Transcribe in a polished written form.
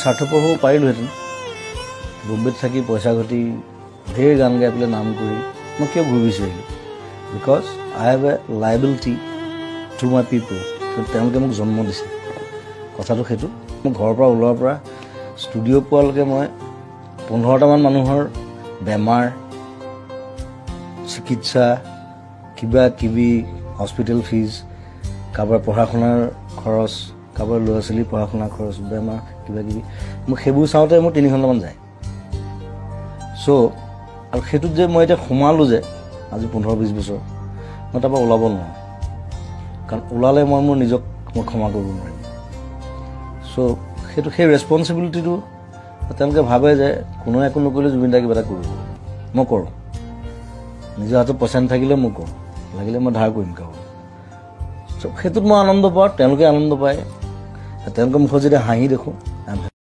স্বাৰ্থপৰ হ'ব পাৰিলোহেঁতেন বম্বেত থাকি পইচা ঘটি ঢেৰ গান গাই পেলাই নাম কৰি মই কিয় ঘূৰি বিচাৰিলোঁ because I have a liability to my পিপল তেওঁলোকে মোক জন্ম দিছে কথাটো সেইটো মই ঘৰৰ পৰা ওলোৱাৰ পৰা ষ্টুডিঅ' পোৱালৈকে মই 15টামান মানুহৰ বেমাৰ চিকিৎসা কিবা কিবি হস্পিটেল ফিজ কাৰোবাৰ পঢ়া শুনাৰ খৰচ কাৰোবাৰ ল'ৰা ছোৱালীৰ পঢ়া শুনাৰ খৰচ বেমাৰ কিবা কিবি মোক সেইবোৰ চাওঁতে মোৰ 3 ঘণ্টামান যায় চ' আৰু সেইটোত যে মই এতিয়া সোমালোঁ যে আজি 15-20 বছৰ মই তাৰপৰা ওলাব নোৱাৰোঁ কাৰণ ওলালে মই মোৰ নিজক মই ক্ষমা কৰিব নোৱাৰিম চ' সেইটো সেই ৰেছপনচিবিলিটিটো তেওঁলোকে ভাবে যে কোনো একো নকৰিলে জুবিন দাই কিবা এটা কৰিব মই কৰোঁ নিজৰ হাতত পইচা নাথাকিলে মই কৰোঁ লাগিলে মই ধাৰ কৰিম কাৰোবাৰ চ' সেইটোত মই আনন্দ পাওঁ তেওঁলোকে আনন্দ পায় তেওঁলোকৰ মুখত যেতিয়া হাঁহি দেখোঁ